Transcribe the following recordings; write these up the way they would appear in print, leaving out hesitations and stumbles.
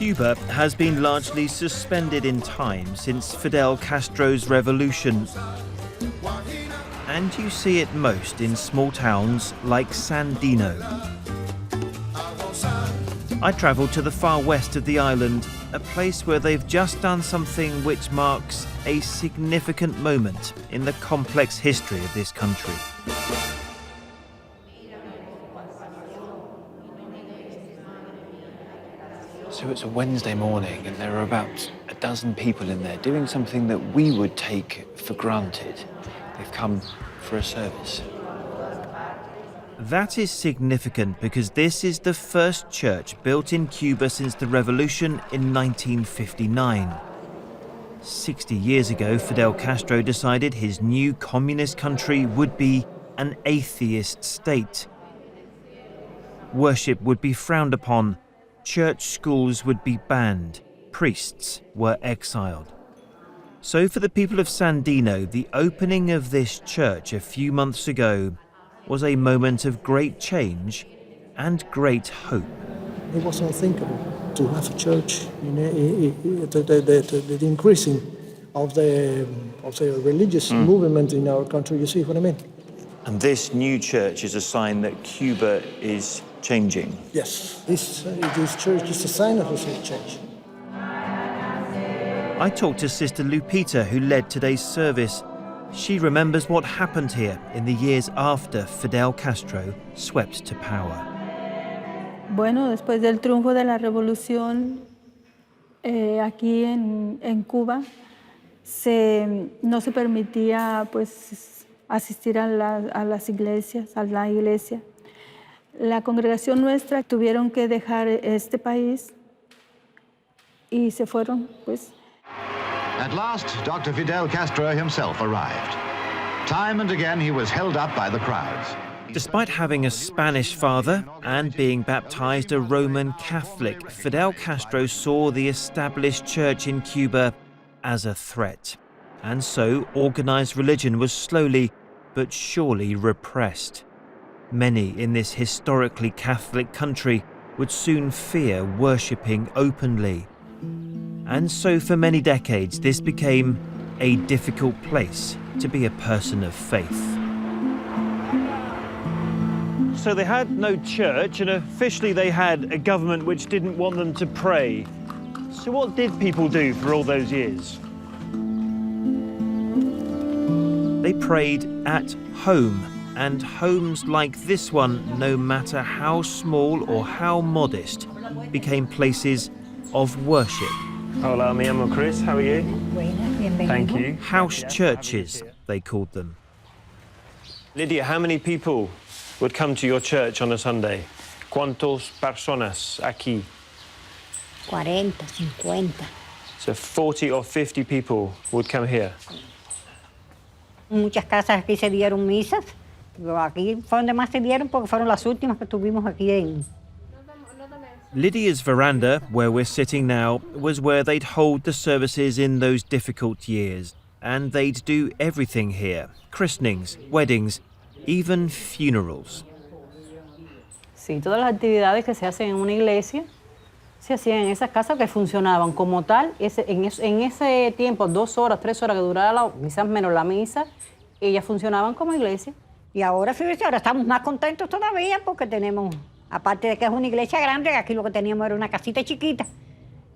Cuba has been largely suspended in time since Fidel Castro's revolution. And you see it most in small towns like Sandino. I travelled to the far west of the island, a place where they've just done something which marks a significant moment in the complex history of this country. So it's a Wednesday morning and there are about a dozen people in there doing something that we would take for granted. They've come for a service. That is significant because this is the first church built in Cuba since the revolution in 1959. 60 years ago, Fidel Castro decided his new communist country would be an atheist state. Worship would be frowned upon, church schools would be banned, priests were exiled. So for the people of Sandino, the opening of this church a few months ago was a moment of great change and great hope. It was unthinkable to have a church. The increasing of the religious movement in our country, you see what I mean? And this new church is a sign that Cuba is changing. Yes, this church is a sign of a change. I talked to Sister Lupita, who led today's service. She remembers what happened here in the years after Fidel Castro swept to power. Bueno, después del triunfo de la revolución aquí en Cuba, no se permitía pues asistir a las iglesias, a la iglesia. La congregación nuestra tuvieron que dejar este país y se fueron, pues. At last, Dr. Fidel Castro himself arrived. Time and again, he was held up by the crowds. Despite having a Spanish father and being baptized a Roman Catholic, Fidel Castro saw the established church in Cuba as a threat. And so, organized religion was slowly but surely repressed. Many in this historically Catholic country would soon fear worshipping openly. And so for many decades, this became a difficult place to be a person of faith. So they had no church, and officially they had a government which didn't want them to pray. So what did people do for all those years? They prayed at home, and homes like this one, no matter how small or how modest, became places of worship. Hola, me llamo Chris. How are you? Thank you. House churches, they called them. Lydia, how many people would come to your church on a Sunday? ¿Cuántas personas aquí? 40, 50. So 40 or 50 people would come here. Muchas casas aquí se dieron misas. Aquí fue donde más se dieron porque fueron las últimas que tuvimos aquí en... Lydia's veranda, where we're sitting now, was where they'd hold the services in those difficult years. And they'd do everything here. Christenings, weddings, even funerals. Sí, todas las actividades que se hacen en una iglesia se hacían en esas casas que funcionaban como tal. En ese tiempo, 2 horas, 3 horas que duraba quizás menos la misa, ellas funcionaban como iglesia. Y ahora, fíjese, ahora estamos más contentos todavía porque tenemos, aparte de que es una iglesia grande, aquí lo que teníamos era una casita chiquita.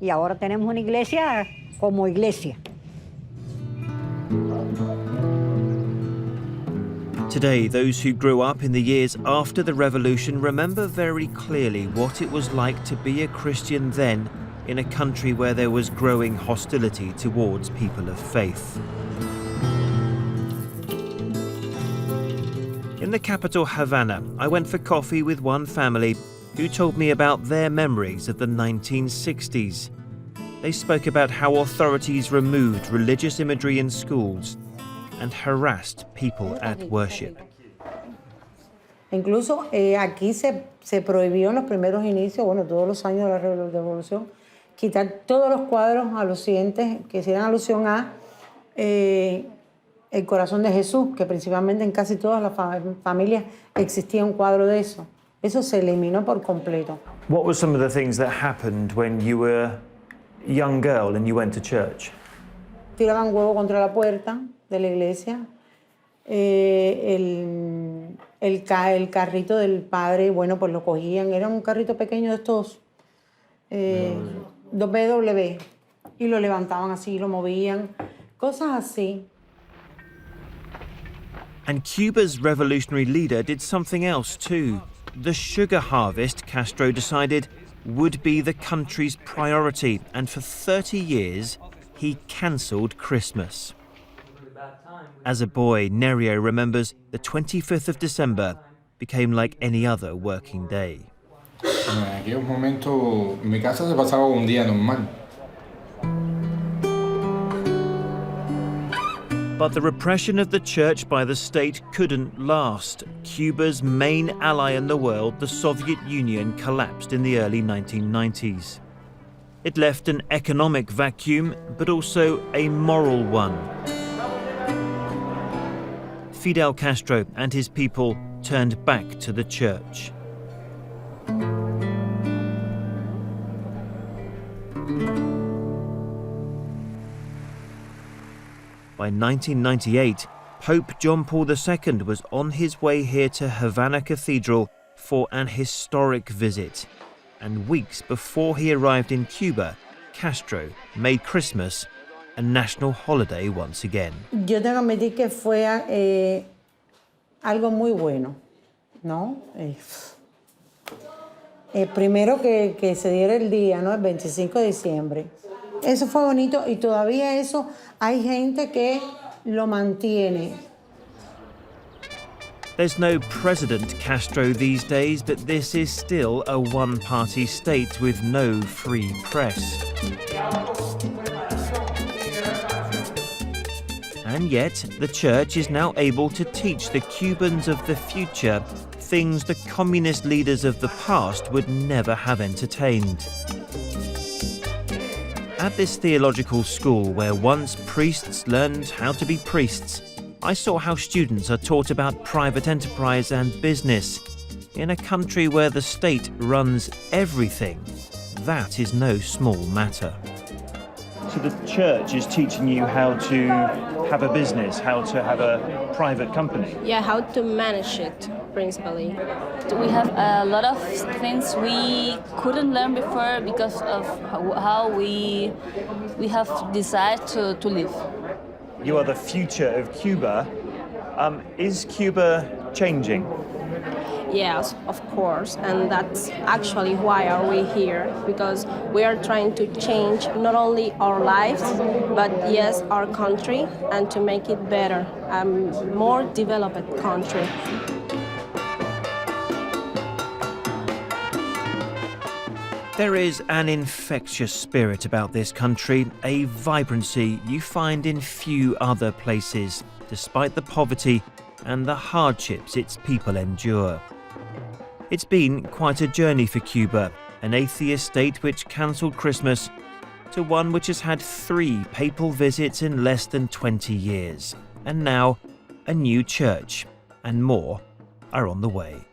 Y ahora tenemos una iglesia como iglesia. Today, those who grew up in the years after the revolution remember very clearly what it was like to be a Christian then in a country where there was growing hostility towards people of faith. In the capital, Havana, I went for coffee with one family who told me about their memories of the 1960s. They spoke about how authorities removed religious imagery in schools and harassed people at worship. Incluso aquí se prohibió en los primeros inicios, bueno, todos los años de la revolución, quitar todos los cuadros alucientes que hicieran alusión a el corazón de Jesús, que principalmente en casi todas las familias existía un cuadro de eso. Eso se eliminó por completo. What were some of the things that happened when you were a young girl and you went to church? Tiraban huevo contra la puerta de la iglesia. El carrito del padre, bueno, pues lo cogían. Era un carrito pequeño de estos, BW, y lo levantaban así, lo movían, cosas así. And Cuba's revolutionary leader did something else too. The sugar harvest, Castro decided, would be the country's priority, and for 30 years he cancelled Christmas. As a boy, Nerio remembers the 25th of December became like any other working day. En aquellos momentos, en mi casa se pasaba un día normal. But the repression of the church by the state couldn't last. Cuba's main ally in the world, the Soviet Union, collapsed in the early 1990s. It left an economic vacuum, but also a moral one. Fidel Castro and his people turned back to the church. By 1998, Pope John Paul II was on his way here to Havana Cathedral for an historic visit. And weeks before he arrived in Cuba, Castro made Christmas a national holiday once again. Yo tengo que admitir que fue algo muy bueno, ¿no? Primero que se diera el día, ¿no? El 25 de diciembre. Eso fue bonito y todavía eso hay gente que lo mantiene. There's no President Castro these days, but this is still a one-party state with no free press. And yet, the church is now able to teach the Cubans of the future things the communist leaders of the past would never have entertained. At this theological school, where once priests learned how to be priests, I saw how students are taught about private enterprise and business. In a country where the state runs everything, that is no small matter. So the church is teaching you how to have a business, how to have a private company? Yeah, how to manage it, principally. We have a lot of things we couldn't learn before because of how we have decided to live. You are the future of Cuba. Is Cuba changing? Yes, of course, and that's actually why are we here, because we are trying to change not only our lives, but yes, our country, and to make it better, a more developed country. There is an infectious spirit about this country, a vibrancy you find in few other places, despite the poverty and the hardships its people endure. It's been quite a journey for Cuba, an atheist state which cancelled Christmas, to one which has had 3 papal visits in less than 20 years, and now a new church, and more are on the way.